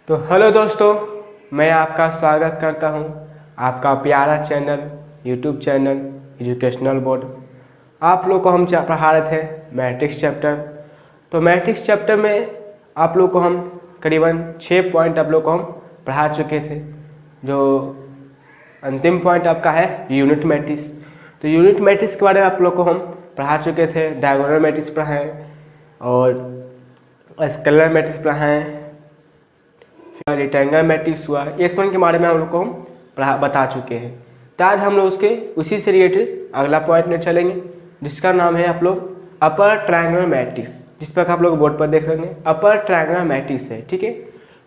तो हेलो दोस्तों, मैं आपका स्वागत करता हूं आपका प्यारा channel YouTube channel educational board. आप लोग को हम पढ़ा रहे थे मैट्रिक्स चैप्टर। तो मैट्रिक्स चैप्टर में आप लोग को हम करीबन 6 पॉइंट आप लोग को हम पढ़ा चुके थे। जो अंतिम पॉइंट आपका है यूनिट मैट्रिक्स। तो यूनिट मैट्रिक्स के बारे में आप लोग को हम पढ़ा चुके थे। डायगोनल मैट्रिक्स पढ़ाएँ और स्केलर मैट्रिक्स पढ़ाएँ, रेक्टेंगल मैट्रिक्स हुआ, S1 के बारे में हम लोग को हम बता चुके हैं। तो आज हम लोग उसी से रिलेटेड अगला पॉइंट में चलेंगे, जिसका नाम है आप लोग अपर ट्रायंगुलर मैट्रिक्स। जिस पर आप लोग बोर्ड पर देख लेंगे अपर ट्रायंगुलर मैट्रिक्स है, ठीक है।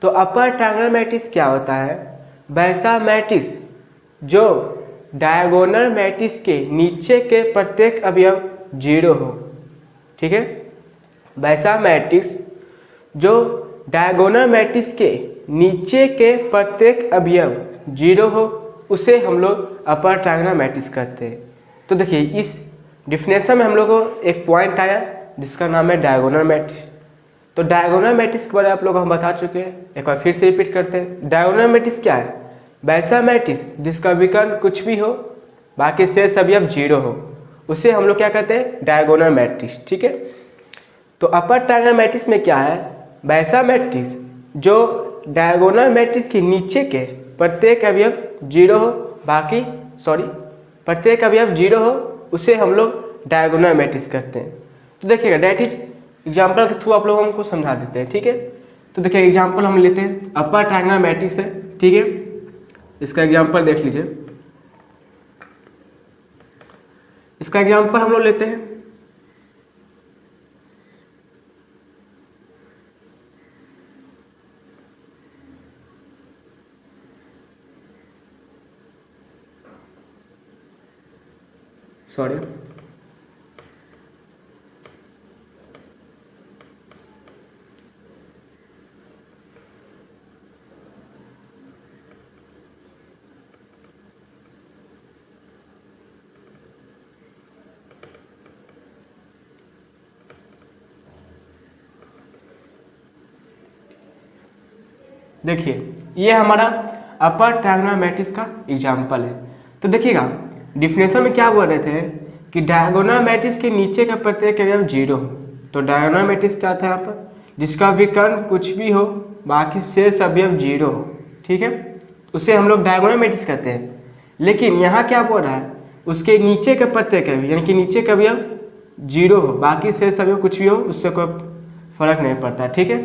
तो अपर ट्रायंगुलर मैट्रिक्स क्या होता है? वैसा मैट्रिक्स जो डायगोनल मैट्रिक्स के नीचे के प्रत्येक अवयव 0 हो, ठीक है। वैसा मैट्रिक्स जो डायगोनल मैट्रिक्स के नीचे के प्रत्येक अवयव 0 हो, उसे हम लोग अपर ट्रायंगुलर मैट्रिक्स कहते हैं। तो देखिए, इस डिफिनेशन में हम लोग को एक पॉइंट आया जिसका नाम है डायगोनल मैट्रिक्स। तो डायगोनल मैट्रिक्स के बारे में आप लोग हम बता चुके हैं, एक बार फिर से रिपीट करते हैं। डायगोनल मैट्रिक्स क्या है? वैसा मैट्रिक्स जिसका विकर्ण कुछ भी हो, बाकी शेष अवयव 0 हो, उसे हम लोग क्या कहते हैं? डायगोनल मैट्रिक्स, ठीक है। तो अपर ट्रायंगुलर मैट्रिक्स में क्या है? वैसा मैट्रिक्स जो डायगोनल मैट्रिक्स के नीचे के प्रत्येक अवयव 0 हो, प्रत्येक अवयव 0 हो, उसे हम लोग डायगोनल मैट्रिक्स कहते हैं। तो देखिएगा, डेट इज एग्जाम्पल के थ्रू आप लोगों को समझा देते हैं, ठीक है। तो देखिए, एग्जाम्पल हम लेते हैं, अपर ट्रायंगुलर मैट्रिक्स है, ठीक है। इसका एग्जाम्पल देख लीजिए। इसका एग्जाम्पल हम लोग लेते हैं देखिए, ये हमारा अपर ट्रायंगुलर मैट्रिक्स का एग्जाम्पल है। तो देखिएगा, डिफिनेशन में क्या बोल रहे थे कि डायगोनल मैट्रिक्स के नीचे का प्रत्येक अवयव 0 हो। तो डायगोनल मैट्रिक्स क्या था यहाँ पर? जिसका विकर्ण कुछ भी हो, बाकी शेष अवयव 0 हो, ठीक है, उसे हम लोग डायगोनल मैट्रिक्स कहते हैं। लेकिन यहाँ क्या बोल रहा है? उसके नीचे के प्रत्येक अवयव, यानी कि नीचे का अवयव 0 हो, बाकी शेष अवयव कुछ भी हो, उससे कोई फर्क नहीं पड़ता, ठीक है।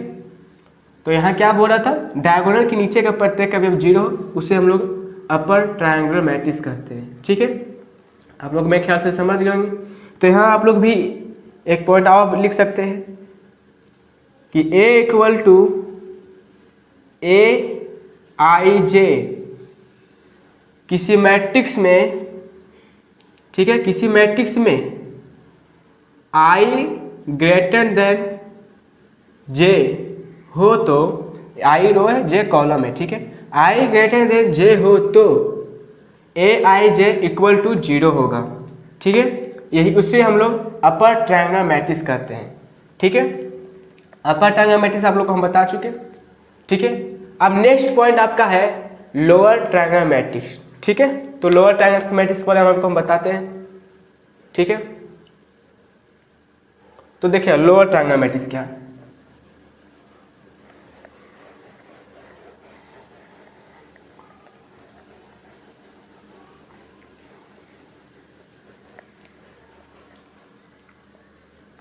तो यहाँ क्या बोल रहा था? डायगोनल के नीचे का प्रत्येक अवयव 0 हो, उसे हम लोग अपर ट्रायंगुलर मैट्रिक्स कहते हैं, ठीक है। आप लोग मेरे ख्याल से समझ गए होंगे। तो यहाँ आप लोग भी एक पॉइंट और लिख सकते हैं कि A = AIJ किसी मैट्रिक्स में, ठीक है, किसी मैट्रिक्स में I > J हो तो, I रो है, J कॉलम है, ठीक है। I > J हो तो AIJ = 0 होगा, ठीक है। यही उससे हम लोग अपर ट्रायंगुलर मैट्रिक्स कहते हैं, ठीक है। अपर ट्रायंगुलर मैट्रिक्स आप लोग को हम बता चुके, ठीक है। अब नेक्स्ट पॉइंट आपका है लोअर ट्रायंगुलर मैट्रिक्स, ठीक है। तो लोअर ट्रायंगुलर मैट्रिक्स के बारे में आपको हम बताते हैं, ठीक है। तो देखिए, लोअर ट्रायंगुलर मैट्रिक्स क्या है?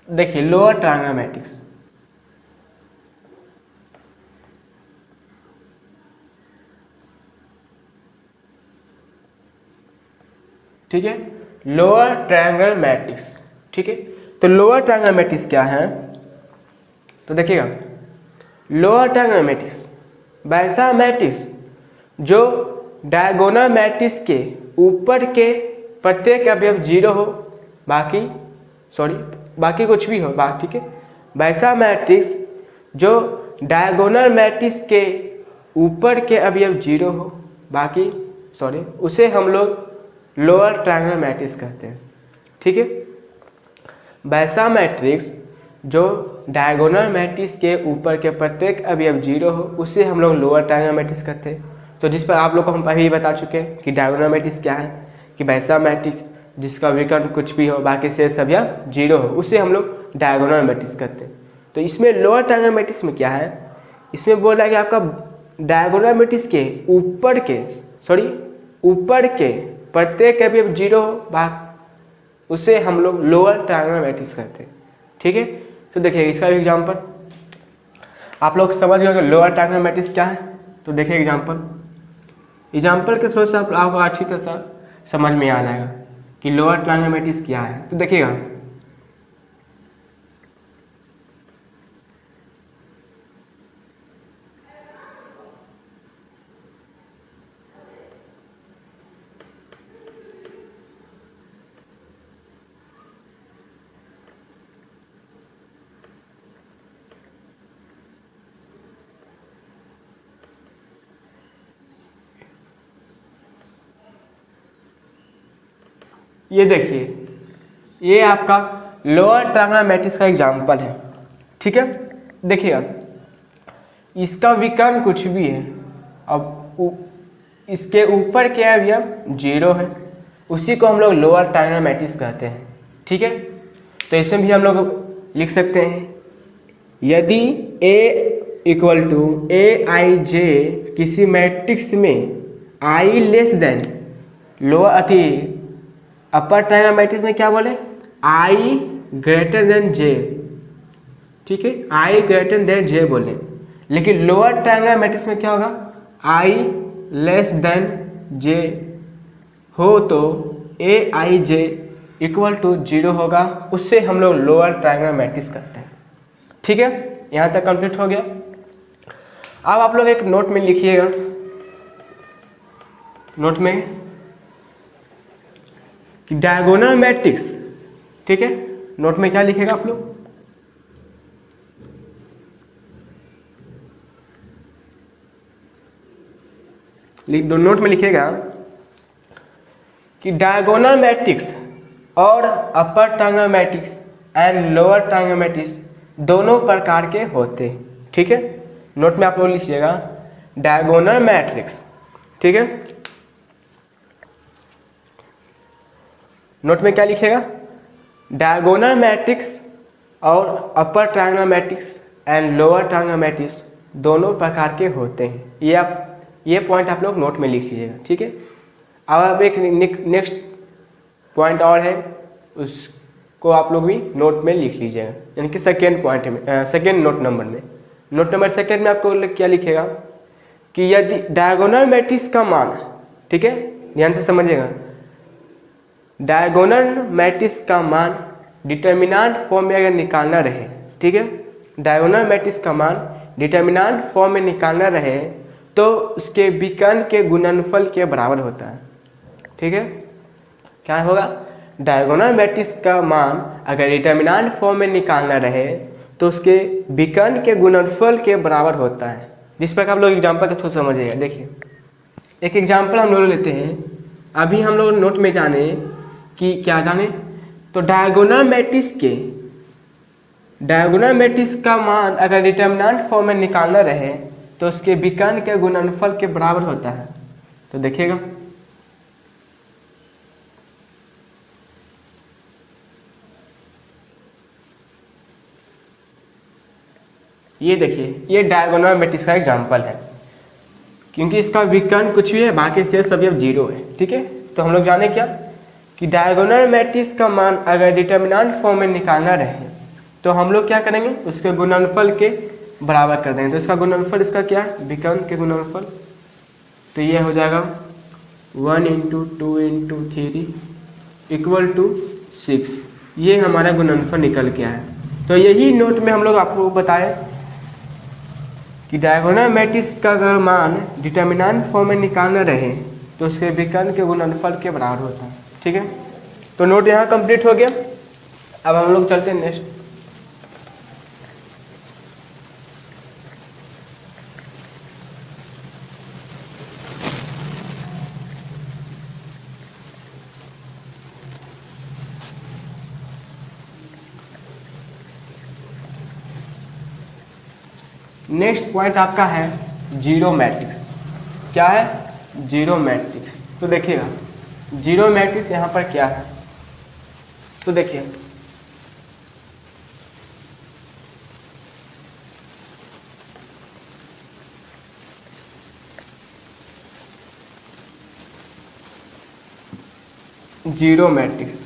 देखिए, लोअर ट्रायंगुलर मैट्रिक्स, ठीक है, लोअर ट्रायंगुलर मैट्रिक्स, ठीक है। तो लोअर ट्रायंगुलर मैट्रिक्स क्या है? तो देखिएगा, लोअर ट्रायंगुलर मैट्रिक्स वैसा मैट्रिक्स जो डायगोनल मैट्रिक्स के ऊपर के प्रत्येक अवयव 0 हो, बाकी कुछ भी हो, ठीक है। वैसा मैट्रिक्स जो डायगोनल मैट्रिक्स के ऊपर के अवयव 0 हो, उसे हम लोग लोअर ट्रायंगुलर मैट्रिक्स कहते हैं, ठीक है। वैसा मैट्रिक्स जो डायगोनल मैट्रिक्स के ऊपर के प्रत्येक अवयव 0 हो उसे हम लोग लोअर ट्रायंगुलर मैट्रिक्स कहते हैं। तो जिस पर आप लोग को हम पहले ही बता चुके हैं कि डायगोनल मैट्रिक्स क्या है, कि वैसा मैट्रिक्स जिसका विकर्ण कुछ भी हो बाकी शेष अवयव 0 हो उसे हम लोग डायगोनल मैट्रिक्स कहते हैं। तो इसमें लोअर ट्रायंगुलर मैट्रिक्स में क्या है, इसमें बोला है कि आपका डायगोनल मैट्रिक्स के ऊपर के प्रत्येक अवयव 0 हो उसे हम लोग लोअर ट्रायंगुलर मैट्रिक्स कहते हैं। ठीक है, तो देखिए इसका एग्जांपल आप लोग समझ गए लोअर ट्रायंगुलर मैट्रिक्स क्या है। तो देखिए एग्जांपल के थ्रू से आपको अच्छी तरह से समझ में आ जाएगा कि लोअर ट्रायंगुलर मैट्रिक्स क्या है। तो देखिएगा ये देखिए ये आपका लोअर ट्रायंगुलर मैट्रिक्स का एग्जांपल है। ठीक है, देखिएगा इसका विकर्ण कुछ भी है, अब इसके ऊपर क्या है भैया 0 है, उसी को हम लोग लोअर ट्रायंगुलर मैट्रिक्स कहते हैं। ठीक है, तो इसमें भी हम लोग लिख सकते हैं यदि A इक्वल टू AIJ किसी मैट्रिक्स में I less than lower upper triangular matrix में क्या बोले I ग्रेटर देन J। ठीक है, I ग्रेटर देन J बोले, लेकिन लोअर ट्रायंगुलर मैट्रिक्स में क्या होगा I लेस देन J हो तो AIJ इक्वल टू 0 होगा, उससे हम लोग लोअर ट्रायंगुलर मैट्रिक्स करते हैं। ठीक है, यहाँ तक कंप्लीट हो गया। अब आप लोग एक नोट में लिखिएगा, नोट में कि डायगोनल मैट्रिक्स। ठीक है, नोट में क्या लिखेगा आप लोग नोट में लिखेगा कि डायगोनल मैट्रिक्स और upper triangular matrix and lower triangular matrix दोनों प्रकार के होते हैं। ठीक है, नोट में आप लोग लिखिएगा डायगोनल मैट्रिक्स। ठीक है, नोट में क्या लिखेगा डायगोनल मैट्रिक्स और upper triangular matrix and lower triangular matrix दोनों प्रकार के होते हैं। ये पॉइंट आप लोग नोट में लिख लीजिएगा। ठीक है, अब एक नेक्स्ट पॉइंट और है, उसको आप लोग भी नोट में लिख लीजिएगा, यानी कि सेकेंड पॉइंट में सेकेंड नोट नंबर में। नोट नंबर सेकेंड में आपको क्या लिखेगा कि यदि डायगोनल मैट्रिक्स का मान, ठीक है ध्यान से समझिएगा, डायगोनल मैट्रिक्स का मान डिटर्मिनेंट फॉर्म में अगर निकालना रहे, ठीक है, डायगोनल मैट्रिक्स का मान डिटर्मिनेंट फॉर्म में निकालना रहे तो उसके विकर्ण के गुणनफल के बराबर होता है। ठीक है, क्या होगा डायगोनल मैट्रिक्स का मान अगर डिटर्मिनेंट फॉर्म में निकालना रहे तो उसके विकर्ण के गुणनफल के बराबर होता है। जिस पर आप लोग एग्जाम्पल के थ्रू समझिएगा। देखिए एक एग्जाम्पल हम लोग लेते हैं, अभी हम लोग नोट में जाने कि क्या जाने, तो डायगोनल मैट्रिक्स का मान अगर डिटर्मिनेंट फॉर्म में निकालना रहे तो उसके विकर्ण के गुणनफल के बराबर होता है। तो देखिएगा ये देखिए ये डायगोनल मैट्रिक्स का एग्जाम्पल है, क्योंकि इसका विकर्ण कुछ भी है बाकी शेष सभी अब 0 है। ठीक है, तो हम लोग जाने क्या कि डायगोनल मैट्रिक्स का मान अगर डिटर्मिनेंट फॉर्म में निकालना रहे तो हम लोग क्या करेंगे उसके गुणनफल के बराबर कर देंगे। तो इसका गुणनफल इसका क्या है विकर्ण के गुणनफल, तो ये हो जाएगा 1 × 2 × 3 इक्वल टू 6। ये हमारा गुणनफल निकल के आया। तो यही नोट में हम लोग आपको बताए कि डायगोनल मैट्रिक्स का अगर मान डिटर्मिनेंट फॉर्म में निकालना रहे तो उसके विकर्ण के गुणनफल के बराबर होता है। ठीक है, तो नोट यहाँ कंप्लीट हो गया। अब हम लोग चलते हैं नेक्स्ट। नेक्स्ट पॉइंट आपका है जीरो मैट्रिक्स। क्या है? Zero matrix. तो देखिएगा जीरो मैट्रिक्स यहाँ पर क्या है, तो देखिए जीरो मैट्रिक्स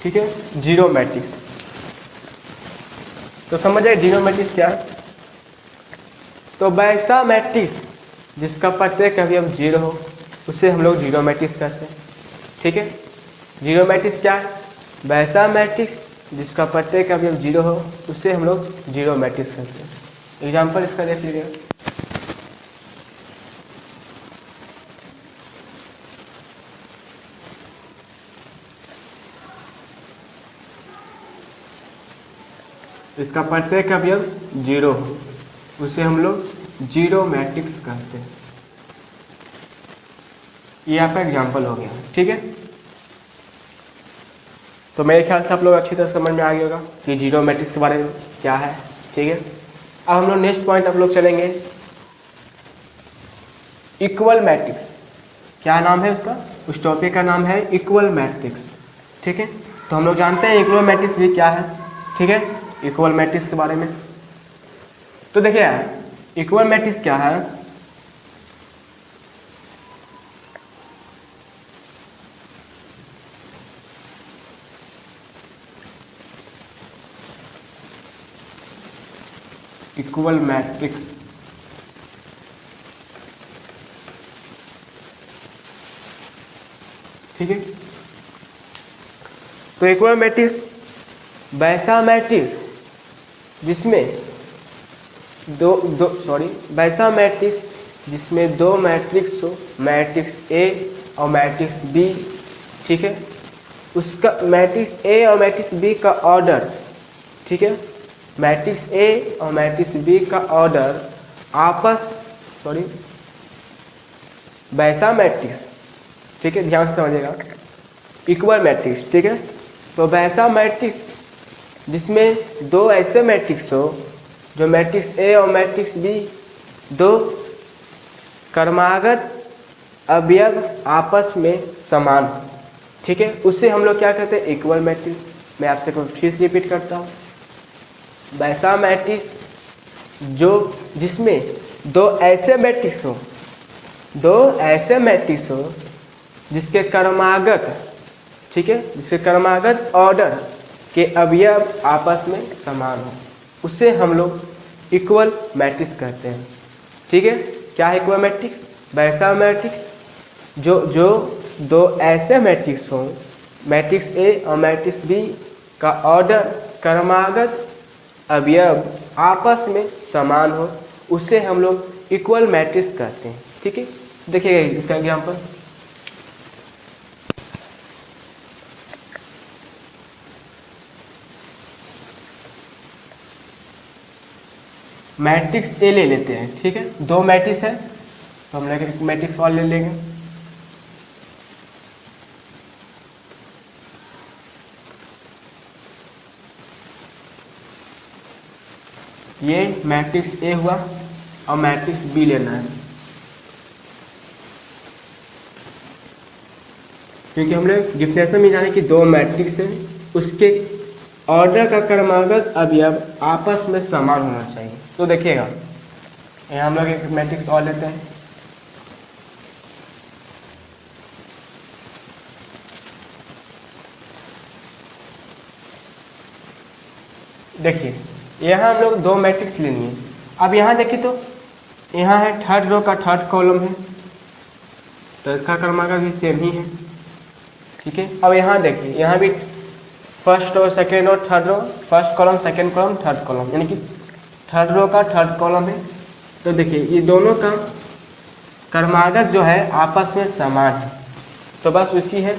ठीक है, जीरो मैट्रिक्स। तो समझ आए जीरो मैट्रिक्स क्या है? तो वैसा मैट्रिक्स जिसका प्रत्येक अवयव जीरो हो उसे हम लोग जीरो मैट्रिक्स कहते हैं। ठीक है, जीरो मैट्रिक्स क्या है? वैसा मैट्रिक्स जिसका प्रत्येक अवयव जीरो हो उसे हम लोग जीरो मैट्रिक्स कहते हैं। एग्जाम्पल इसका देख लीजिएगा। इसका प्रत्येक अवयव जीरो हो उसे हम लोग जीरो मैट्रिक्स कहते हैं। ये आपका एग्जाम्पल हो गया। ठीक है, तो मेरे ख्याल से आप लोग अच्छी तरह समझ में आ गया होगा कि जीरो मैट्रिक्स के बारे में क्या है। ठीक है, अब हम लोग नेक्स्ट पॉइंट आप लोग चलेंगे इक्वल मैट्रिक्स। क्या नाम है उसका? उस टॉपिक का नाम है इक्वल मैट्रिक्स। ठीक है, तो हम लोग जानते हैं इक्वल मैट्रिक्स भी क्या है। ठीक है, इक्वल मैट्रिक्स के बारे में तो देखिए इक्वल मैट्रिक्स क्या है? इक्वल मैट्रिक्स ठीक है, तो इक्वल मैट्रिक्स वैसा मैट्रिक्स जिसमें वैसा मैट्रिक्स जिसमें दो मैट्रिक्स हो, मैट्रिक्स ए और मैट्रिक्स बी। ठीक है, उसका मैट्रिक्स ए और मैट्रिक्स बी का ऑर्डर, ठीक है, मैट्रिक्स ए और मैट्रिक्स बी का ऑर्डर वैसा मैट्रिक्स। ठीक है, ध्यान से समझिएगा, इक्वल मैट्रिक्स। ठीक है, तो वैसा मैट्रिक्स जिसमें दो ऐसे मैट्रिक्स हो जो मैट्रिक्स ए और मैट्रिक्स बी दो क्रमागत अवयव आपस में समान हो। ठीक है, उससे हम लोग क्या कहते हैं? Equal matrix. मैं आपसे फिर से रिपीट करता हूँ, वैसा मैट्रिक्स जिसमें दो ऐसे मैट्रिक्स हो जिसके क्रमागत, ठीक है, जिसके क्रमागत ऑर्डर के अवयव आपस में समान हो, उसे हम लोग इक्वल मैट्रिक्स कहते हैं। ठीक है, क्या है इक्वल मैट्रिक्स? वैसा मैट्रिक्स जो दो ऐसे मैट्रिक्स हो, मैट्रिक्स ए और मैट्रिक्स बी का ऑर्डर क्रमागत अवयव आपस में समान हो, उसे हम लोग इक्वल मैट्रिक्स कहते हैं। ठीक है, देखिएगा इसका एग्जाम्पल। मैट्रिक्स ए ले लेते हैं। ठीक है, दो मैट्रिक्स है तो हम लोग मैट्रिक्स और ले लेंगे। ये मैट्रिक्स ए हुआ और मैट्रिक्स बी लेना है, क्योंकि हम लोग डिफिनेशन में जाने कि दो मैट्रिक्स है, उसके ऑर्डर का क्रमागत अवयव आपस में समान होना चाहिए। तो देखिएगा यहाँ हम लोग एक मैट्रिक्स और लेते हैं। देखिए यहाँ हम लोग दो मैट्रिक्स लेनी है। अब यहाँ देखिए तो यहाँ है थर्ड रो का थर्ड कॉलम है, तो इसका क्रमागत भी सेम ही है। ठीक है, अब यहाँ देखिए यहाँ भी first row second row third row, first column second column third column, यानी कि थर्ड रो का थर्ड कॉलम है। तो देखिए ये दोनों का क्रमागत जो है आपस में समान है, तो बस उसी है,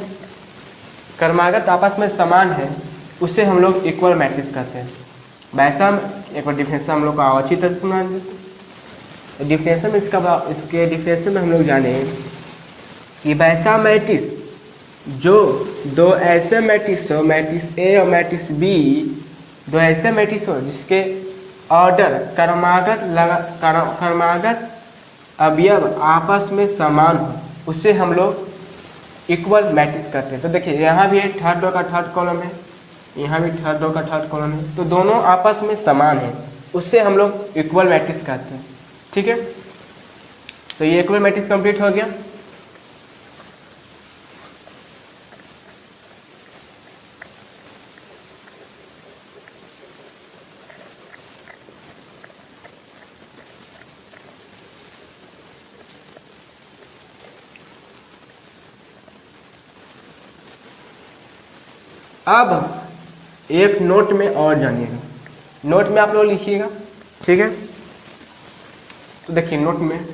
क्रमागत आपस में समान है, उसे हम लोग इक्वल मैट्रिक्स कहते हैं। वैसा एक बार डिफिनेशन हम लोग को अच्छी तरह से सुना देते हैं। डिफिनेशन में इसके डिफिनेशन में हम लोग जाने कि वैसा मैट्रिक्स जो दो ऐसे मैट्रिक्स हो, मैट्रिक्स ए और मैट्रिक्स बी, दो ऐसे मैट्रिक्स हो जिसके ऑर्डर क्रमागत अवयव आपस में समान हो, उससे हम लोग इक्वल मैट्रिक्स करते हैं। तो देखिए यहाँ भी है थर्ड रो का थर्ड कॉलम है, यहाँ भी थर्ड रो का थर्ड कॉलम है, तो दोनों आपस में समान है, उससे हम लोग इक्वल मैट्रिक्स करते हैं। ठीक है, तो ये इक्वल मैट्रिक्स कंप्लीट हो गया। अब एक नोट में और जानिएगा, नोट में आप लोग लिखिएगा। ठीक है, तो देखिए नोट में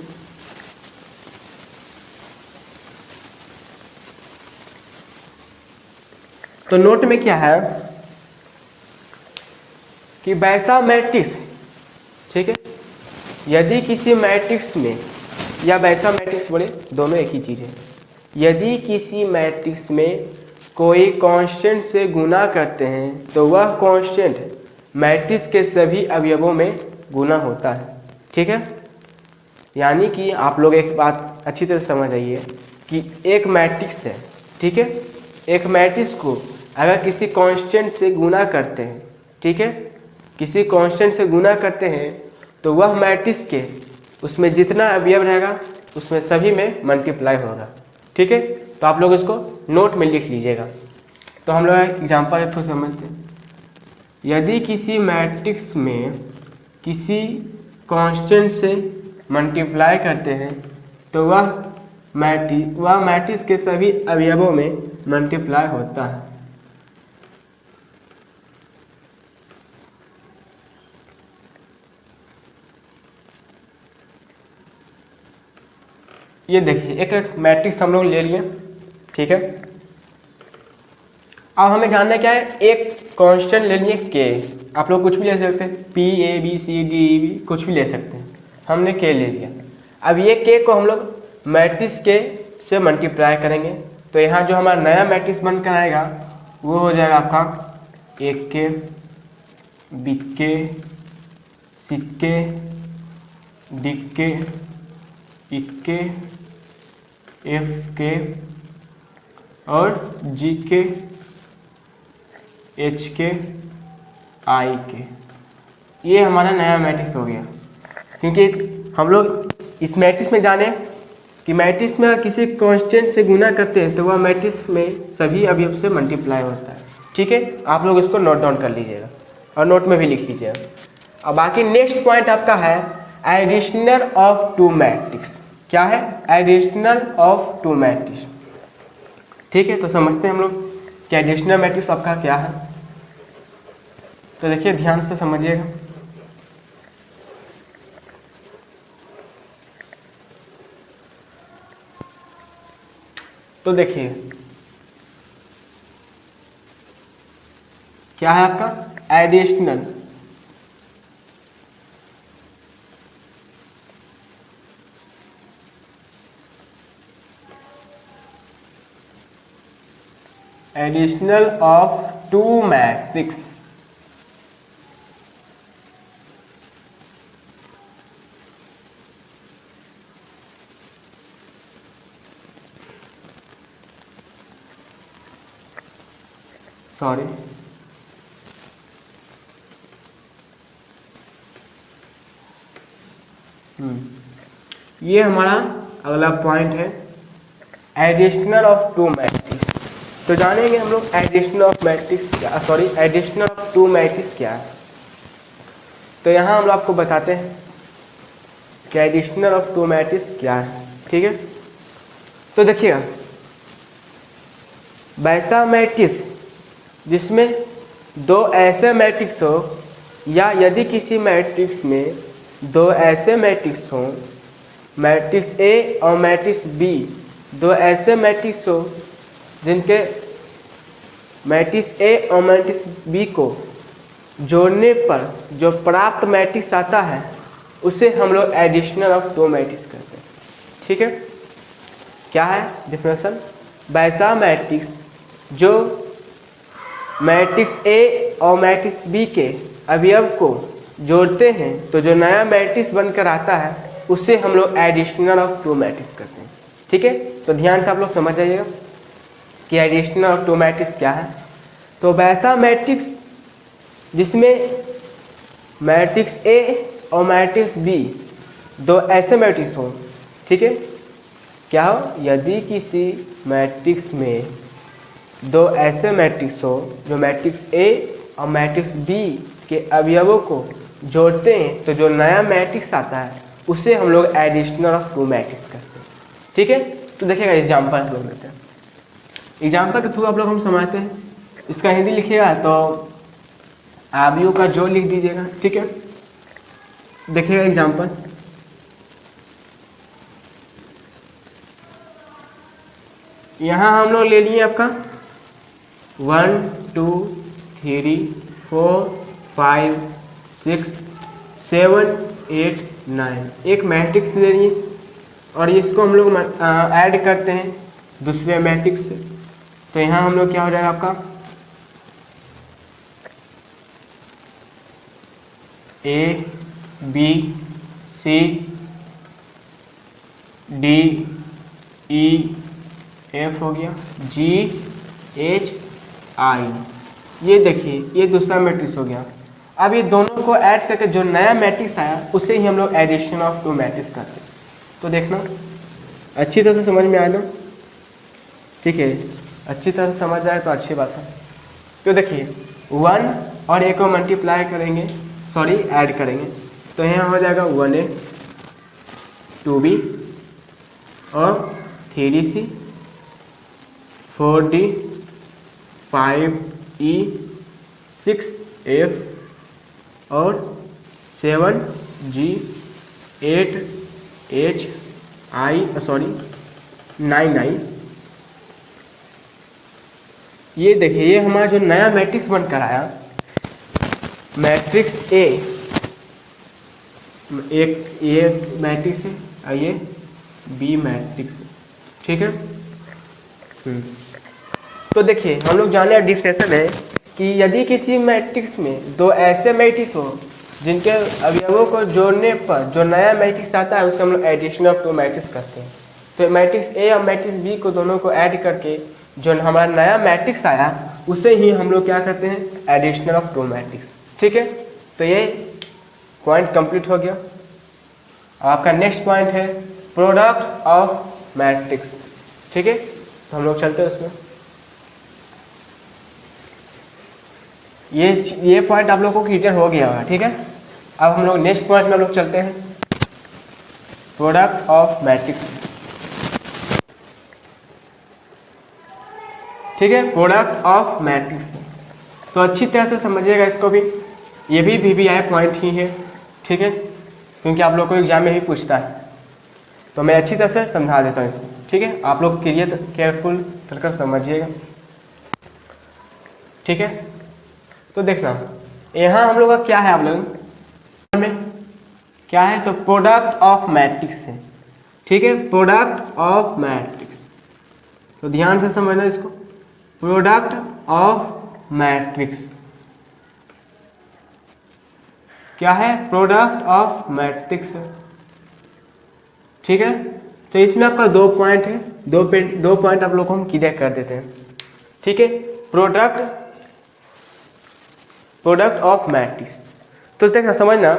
तो नोट में क्या है कि वैसा मैट्रिक्स, ठीक है, यदि किसी मैट्रिक्स में, या वैसा मैट्रिक्स बोले दोनों एक ही चीज है, यदि किसी मैट्रिक्स में कोई कांस्टेंट से गुना करते हैं तो वह कांस्टेंट मैट्रिक्स के सभी अवयवों में गुना होता है। ठीक है, यानी कि आप लोग एक बात अच्छी तरह समझ आइए कि एक मैट्रिक्स है, ठीक है, एक मैट्रिक्स को अगर किसी कांस्टेंट से गुना करते हैं, ठीक है, किसी कांस्टेंट से गुना करते हैं तो वह मैट्रिक्स के उसमें जितना अवयव रहेगा उसमें सभी में मल्टीप्लाई होगा। ठीक है, तो आप लोग इसको नोट में लिख लीजिएगा। तो हम लोग एग्जाम्पल एक समझते हैं। यदि किसी मैट्रिक्स में किसी कांस्टेंट से मल्टीप्लाई करते हैं तो वह मैट्रिक्स के सभी अवयवों में मल्टीप्लाई होता है। ये देखिए एक मैट्रिक्स हम लोग ले लिए, ठीक है, अब हमें जानना क्या है, एक कांस्टेंट ले लिए के, आप लोग कुछ भी ले सकते हैं, P A B C D E B कुछ भी ले सकते हैं, हमने के ले लिया। अब ये के को हम लोग मैट्रिक्स के से मल्टीप्लाई करेंगे तो यहाँ जो हमारा नया मैट्रिक्स बनकर आएगा वो हो जाएगा आपका एक के, बिक्के, सिक्के, डिक्के, इक्के, एफ के और जी के, एच के, आई के। ये हमारा नया मैट्रिक्स हो गया, क्योंकि हम लोग इस मैट्रिक्स में जाने कि मैट्रिक्स में किसी कांस्टेंट से गुना करते हैं तो वह मैट्रिक्स में सभी अवयव से मल्टीप्लाई होता है। ठीक है, आप लोग इसको नोट डाउन कर लीजिएगा और नोट में भी लिख लीजिएगा। अब बाकी नेक्स्ट पॉइंट आपका है एडिशनल ऑफ टू मैट्रिक्स। क्या है? Additional of two matrix. ठीक है, तो समझते हैं हम लोग कि एडिशनल मैट्रिक्स आपका क्या है। तो देखिए ध्यान से समझिएगा। तो देखिए क्या है आपका additional, additional of two matrix. Sorry, ये हमारा अगला पॉइंट है एडिशनल ऑफ टू मैट्रिक्स। तो जानेंगे हम लोग एडिशनल ऑफ मैट्रिक्स क्या, sorry additional of two matrix क्या है। तो यहाँ हम लोग आपको बताते हैं कि एडिशनल ऑफ टू मैट्रिक्स क्या है। ठीक है, तो देखिएगा वैसा मैट्रिक्स जिसमें दो ऐसे मैट्रिक्स हो, या यदि किसी मैट्रिक्स में दो ऐसे मैट्रिक्स हो, मैट्रिक्स ए और मैट्रिक्स बी, दो ऐसे मैट्रिक्स हो जिनके मैट्रिक्स ए और मैट्रिक्स बी को जोड़ने पर जो प्राप्त मैट्रिक्स आता है उसे हम लोग एडिशनल ऑफ दो मैट्रिक्स कहते हैं। ठीक है, क्या है डिफिनेशन? वैसा मैट्रिक्स जो मैट्रिक्स ए और मैट्रिक्स बी के अवयव को जोड़ते हैं तो जो नया मैट्रिक्स बनकर आता है उसे हम लोग एडिशनल ऑफ टू मैट्रिक्स कहते हैं। ठीक है, तो ध्यान से आप लोग समझ जाइएगा कि एडिशनल ऑफ टू मैट्रिक्स क्या है। तो वैसा मैट्रिक्स जिसमें मैट्रिक्स ए और मैट्रिक्स बी दो ऐसे मैट्रिक्स हो, ठीक है, क्या हो, यदि किसी मैट्रिक्स में दो ऐसे मैट्रिक्स हो जो मैट्रिक्स ए और मैट्रिक्स बी के अवयवों को जोड़ते हैं तो जो नया मैट्रिक्स आता है उसे हम लोग एडिशनल ऑफ टू मैट्रिक्स कहते हैं। ठीक है, तो देखिएगा एग्जाम्पल हम लोग लेते हैं। एग्जाम्पल के थ्रू आप लोग हम समझते हैं। इसका हिंदी लिखिएगा तो अवयव का जोड़ लिख दीजिएगा। ठीक है, देखिएगा एग्जाम्पल। यहाँ हम लोग ले लिए आपका 1 2 3 4 5 6 7 8 9 एक मैट्रिक्स ले लिए और इसको हम लोग ऐड करते हैं दूसरे मैट्रिक्स से। तो यहाँ हम लोग क्या हो जाएगा आपका A B C D E F हो गया, जी एच आई, ये देखिए ये दूसरा मैट्रिक्स हो गया। अब ये दोनों को ऐड करके जो नया मैट्रिक्स आया उसे ही हम लोग एडिशन ऑफ टू मैट्रिक्स करते हैं। तो देखना अच्छी तरह से समझ में आए ना, ठीक है, अच्छी तरह से समझ आए तो अच्छी बात है। तो देखिए 1 और a को मल्टीप्लाई करेंगे, सॉरी ऐड करेंगे, तो यहाँ हो जाएगा 1a 2b और 3c 4d 5e 6f और 7g 8h i sorry 9i। ये देखिए ये हमारा जो नया मैट्रिक्स बनकर आया, मैट्रिक्स ए, एक ये मैट्रिक्स है और ये बी मैट्रिक्स है। ठीक है, तो देखिए हम लोग जाने डिफिनेशन है कि यदि किसी मैट्रिक्स में दो ऐसे मैट्रिक्स हो जिनके अवयवों को जोड़ने पर जो नया मैट्रिक्स आता है उसे हम लोग एडिशन ऑफ टू मैट्रिक्स कहते हैं। तो मैट्रिक्स ए और मैट्रिक्स बी को दोनों को ऐड करके जो हमारा नया मैट्रिक्स आया उसे ही हम लोग क्या कहते हैं, एडिशनल ऑफ टू मैट्रिक्स। ठीक है, तो ये पॉइंट कंप्लीट हो गया। आपका नेक्स्ट पॉइंट है प्रोडक्ट ऑफ मैट्रिक्स। ठीक है, तो हम लोग चलते हैं उसमें। ये पॉइंट आप लोगों को क्लियर हो गया होगा। ठीक है, अब हम लोग नेक्स्ट पॉइंट में हम लोग चलते हैं प्रोडक्ट ऑफ मैट्रिक्स। ठीक है, प्रोडक्ट ऑफ मैट्रिक्स, तो अच्छी तरह से समझिएगा इसको भी, ये भी VBI पॉइंट ही है। ठीक है, क्योंकि आप लोग को एग्जाम में ही पूछता है, तो मैं अच्छी तरह से समझा देता हूँ इसको। ठीक है, आप लोग क्लियर केयरफुल कर समझिएगा। ठीक है, तो देखना यहाँ हम लोग का क्या है, आप लोग में क्या है, तो प्रोडक्ट ऑफ मैट्रिक्स है। ठीक है, प्रोडक्ट ऑफ मैट्रिक्स, तो ध्यान से समझना इसको। प्रोडक्ट ऑफ मैट्रिक्स क्या है, प्रोडक्ट ऑफ मैट्रिक्स है। ठीक है, तो इसमें आपका 2 पॉइंट है, दो पॉइंट आप लोग को हम क्लियर कर देते हैं। ठीक है, प्रोडक्ट ऑफ मैट्रिक्स, तो देखना समझना,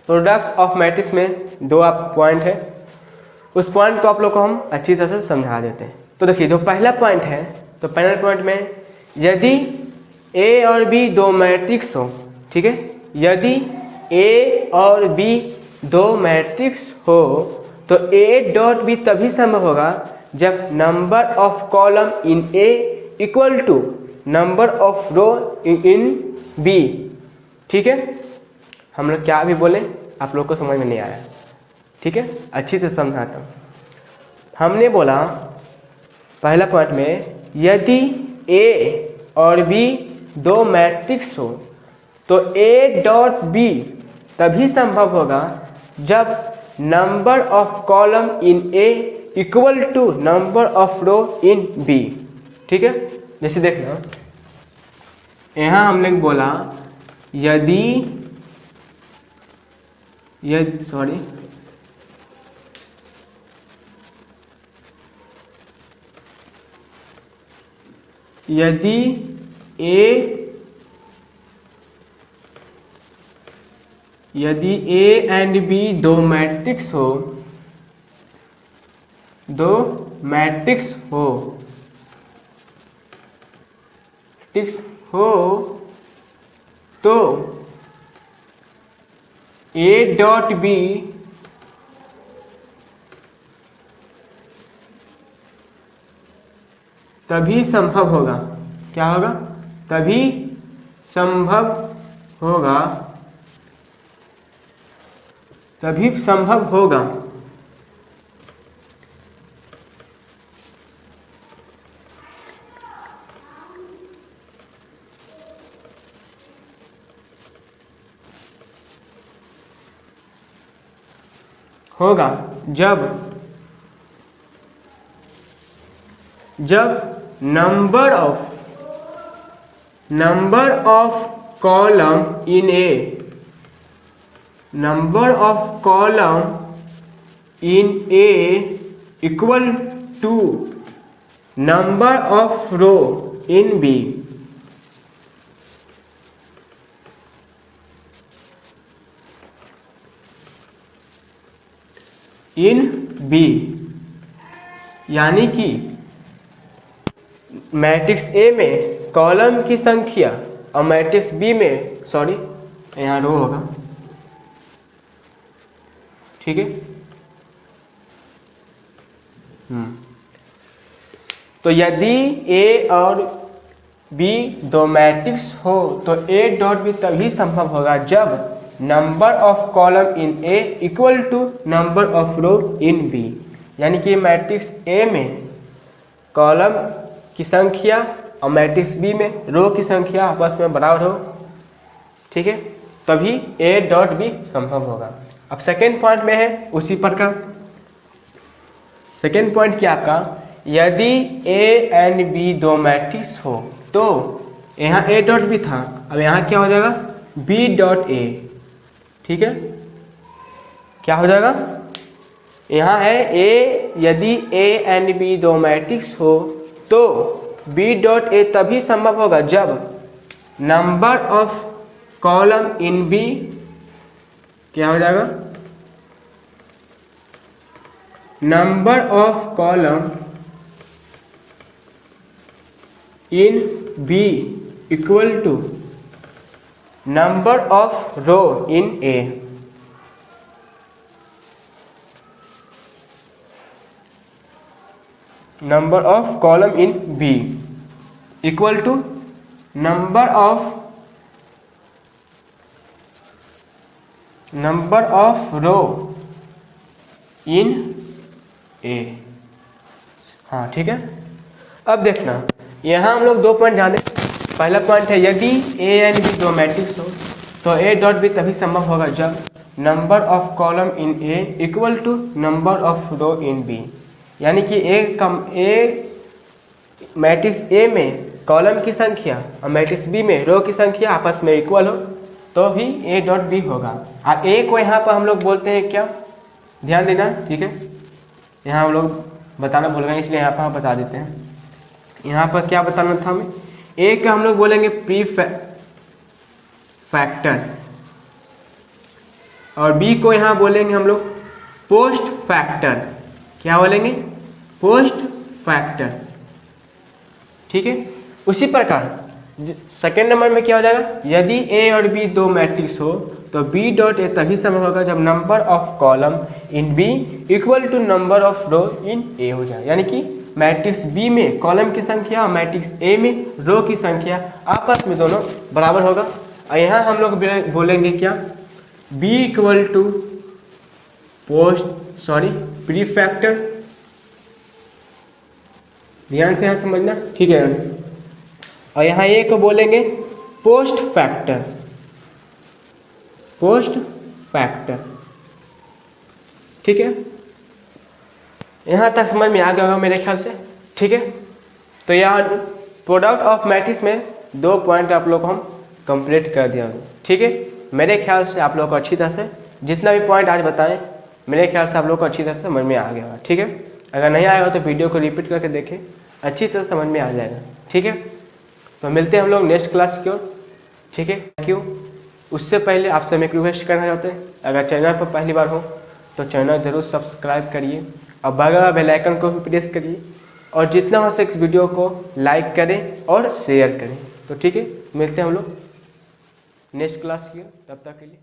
प्रोडक्ट ऑफ मैट्रिक्स में 2 आप पॉइंट है, उस पॉइंट को आप लोग को हम अच्छी तरह से समझा देते हैं। तो देखिए जो पहला पॉइंट है, तो पहले पॉइंट में यदि ए और बी दो मैट्रिक्स हो, ठीक है, यदि ए और बी दो मैट्रिक्स हो तो ए डॉट बी तभी संभव होगा जब number of column in A equal to number of row in B. ठीक है, हम लोग क्या भी बोले आप लोग को समझ में नहीं आया। ठीक है, अच्छी से समझाता हूँ। हमने बोला पहला पॉइंट में यदि ए और बी दो मैट्रिक्स हो तो ए डॉट बी तभी संभव होगा जब number of column in A equal to number of row in B. ठीक है, जैसे देखना यहाँ हमने बोला यदि यदि ए एंड बी दो मैट्रिक्स हो तो A डॉट बी तभी संभव होगा। क्या होगा? तभी संभव होगा जब number of column in A equal to number of row in B. यानी कि मैट्रिक्स ए में कॉलम की संख्या और मैट्रिक्स बी में यहाँ रो होगा। ठीक है, तो यदि ए और बी दो मैट्रिक्स हो तो ए डॉट बी तभी संभव होगा जब number of column in A equal to number of row in B. यानी कि मैट्रिक्स ए में कॉलम की संख्या और मैट्रिक्स बी में रो की संख्या आपस में बराबर हो। ठीक है, तभी ए डॉट बी संभव होगा। अब सेकेंड पॉइंट में है उसी प्रकार। सेकेंड पॉइंट क्या आपका, यदि ए एंड बी दो मैट्रिक्स हो तो यहाँ ए डॉट बी था, अब यहाँ क्या हो जाएगा बी डॉट ए। ठीक है, क्या हो जाएगा, यहाँ है ए, यदि ए एंड बी दो मैट्रिक्स हो तो बी डॉट ए तभी संभव होगा जब number of column in B क्या हो जाएगा, number of column in B equal to number of row in A. Number of column in B equal to number of row in A. हाँ ठीक है, अब देखना यहाँ हम लोग दो पॉइंट जाने। पहला पॉइंट है यदि ए एंड बी दो मैट्रिक्स हो तो ए डॉट बी तभी संभव होगा जब number of column in A equal to number of row in B. यानी कि मैट्रिक्स ए में कॉलम की संख्या और मैट्रिक्स बी में रो की संख्या आपस में इक्वल हो तो ही ए डॉट बी होगा। और ए को यहाँ पर हम लोग बोलते हैं क्या, ध्यान देना। ठीक है, यहाँ हम लोग बताना भूल गए इसलिए यहाँ पर हम बता देते हैं। यहाँ पर क्या बताना था हमें, ए का हम लोग बोलेंगे प्री फैक्टर और बी को यहाँ बोलेंगे हम लोग पोस्ट फैक्टर। क्या बोलेंगे, पोस्ट फैक्टर। ठीक है, उसी प्रकार सेकेंड नंबर में क्या हो जाएगा, यदि ए और बी दो मैट्रिक्स हो तो बी डॉट ए तभी संभव होगा जब number of column in B equal to number of row in A हो जाए। यानी कि मैट्रिक्स बी में कॉलम की संख्या और मैट्रिक्स ए में रो की संख्या आपस में दोनों बराबर होगा। और यहाँ हम लोग बोलेंगे क्या, B equal to pre factor. ध्यान से यहाँ समझना। ठीक है, और यहाँ ए को बोलेंगे पोस्ट फैक्टर। ठीक है, यहाँ तक समझ में आ गया होगा मेरे ख्याल से। ठीक है, तो यहाँ प्रोडक्ट ऑफ मैट्रिक्स में 2 पॉइंट आप लोग को हम कंप्लीट कर दिया। ठीक है, मेरे ख्याल से आप लोग को अच्छी तरह से जितना भी पॉइंट आज बताएं, मेरे ख्याल से आप लोग को अच्छी तरह से समझ में आ गया होगा। ठीक है, अगर नहीं आएगा तो वीडियो को रिपीट करके देखें, अच्छी तरह समझ में आ जाएगा। ठीक है, तो मिलते हैं हम लोग नेक्स्ट क्लास की ओर। ठीक है, थैंक यू। उससे पहले आपसे मैं एक रिक्वेस्ट करना चाहते हैं, अगर चैनल पर पहली बार हो तो चैनल जरूर सब्सक्राइब करिए और बगल बेल आइकन को भी प्रेस करिए और जितना हो सके इस वीडियो को लाइक करें और शेयर करें। तो ठीक है, मिलते हैं हम लोग नेक्स्ट क्लास की, तब तक के लिए।